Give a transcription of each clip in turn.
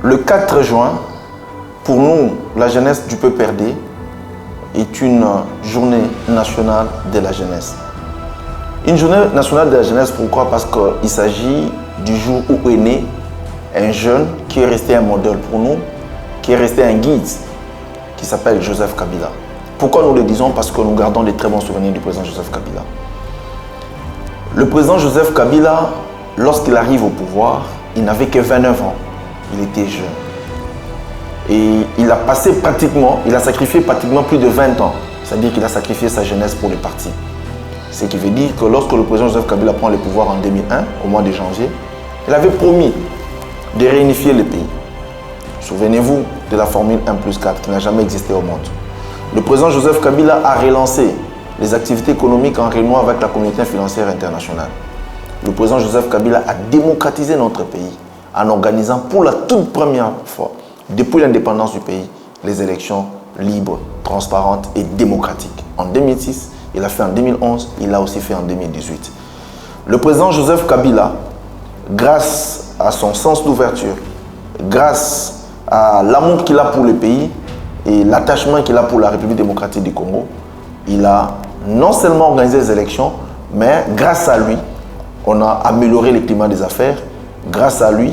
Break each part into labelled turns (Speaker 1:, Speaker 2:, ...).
Speaker 1: Le 4 juin, pour nous, la jeunesse du peuple RD, est une journée nationale de la jeunesse. Une journée nationale de la jeunesse, pourquoi? Parce qu'il s'agit du jour où est né un jeune qui est resté un modèle pour nous, qui est resté un guide, qui s'appelle Joseph Kabila. Pourquoi nous le disons? Parce que nous gardons de très bons souvenirs du président Joseph Kabila. Le président Joseph Kabila, lorsqu'il arrive au pouvoir, il n'avait que 29 ans. Il était jeune. Et il a sacrifié pratiquement plus de 20 ans. C'est-à-dire qu'il a sacrifié sa jeunesse pour le parti. Ce qui veut dire que lorsque le président Joseph Kabila prend le pouvoir en 2001, au mois de janvier, il avait promis de réunifier le pays. Souvenez-vous de la formule 1+4 qui n'a jamais existé au monde. Le président Joseph Kabila a relancé les activités économiques en renouant avec la communauté financière internationale. Le président Joseph Kabila a démocratisé notre pays en organisant pour la toute première fois, depuis l'indépendance du pays, les élections libres, transparentes et démocratiques. En 2006, il l'a fait en 2011, il l'a aussi fait en 2018. Le président Joseph Kabila, grâce à son sens d'ouverture, grâce à l'amour qu'il a pour le pays et l'attachement qu'il a pour la République démocratique du Congo, il a non seulement organisé les élections, mais grâce à lui, on a amélioré le climat des affaires. Grâce à lui,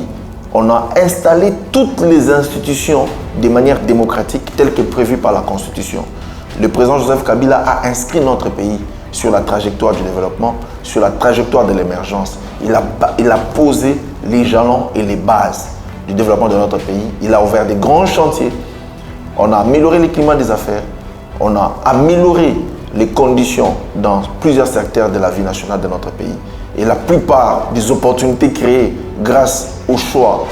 Speaker 1: on a installé toutes les institutions de manière démocratique telles que prévues par la Constitution. Le président Joseph Kabila a inscrit notre pays sur la trajectoire du développement, sur la trajectoire de l'émergence. Il a posé les jalons et les bases du développement de notre pays. Il a ouvert des grands chantiers. On a amélioré le climat des affaires. On a amélioré les conditions dans plusieurs secteurs de la vie nationale de notre pays. Et la plupart des opportunités créées grâce au choix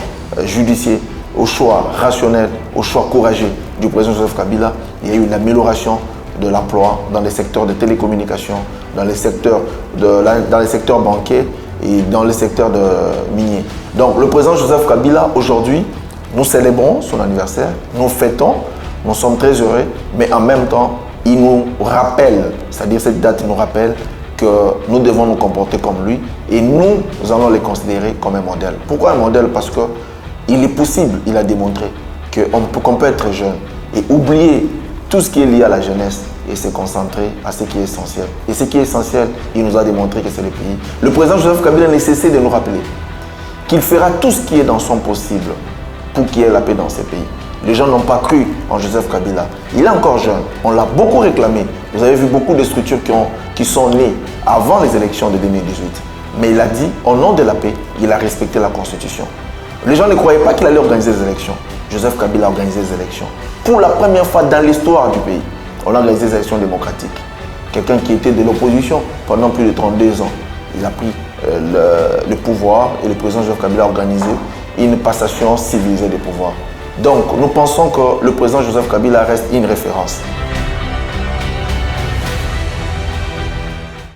Speaker 1: judiciaire, au choix rationnel, au choix courageux du président Joseph Kabila, il y a eu une amélioration de l'emploi dans les secteurs de télécommunications, dans les secteurs bancaires et dans les secteurs miniers. Donc le président Joseph Kabila, aujourd'hui, nous célébrons son anniversaire, nous fêtons, nous sommes très heureux, mais en même temps, il nous rappelle, c'est-à-dire cette date nous rappelle que nous devons nous comporter comme lui et nous allons les considérer comme un modèle. Pourquoi un modèle? Parce qu'il est possible, il a démontré qu'on peut être jeune et oublier tout ce qui est lié à la jeunesse et se concentrer à ce qui est essentiel. Et ce qui est essentiel, il nous a démontré que c'est le pays. Le président Joseph Kabila n'a cessé de nous rappeler qu'il fera tout ce qui est dans son possible pour qu'il y ait la paix dans ce pays. Les gens n'ont pas cru en Joseph Kabila. Il est encore jeune. On l'a beaucoup réclamé. Vous avez vu beaucoup de structures qui sont nées avant les élections de 2018. Mais il a dit, au nom de la paix, il a respecté la Constitution. Les gens ne croyaient pas qu'il allait organiser les élections. Joseph Kabila a organisé les élections. Pour la première fois dans l'histoire du pays, on a organisé des élections démocratiques. Quelqu'un qui était de l'opposition pendant plus de 32 ans, il a pris le pouvoir et le président Joseph Kabila a organisé une passation civilisée des pouvoirs. Donc, nous pensons que le président Joseph Kabila reste une référence.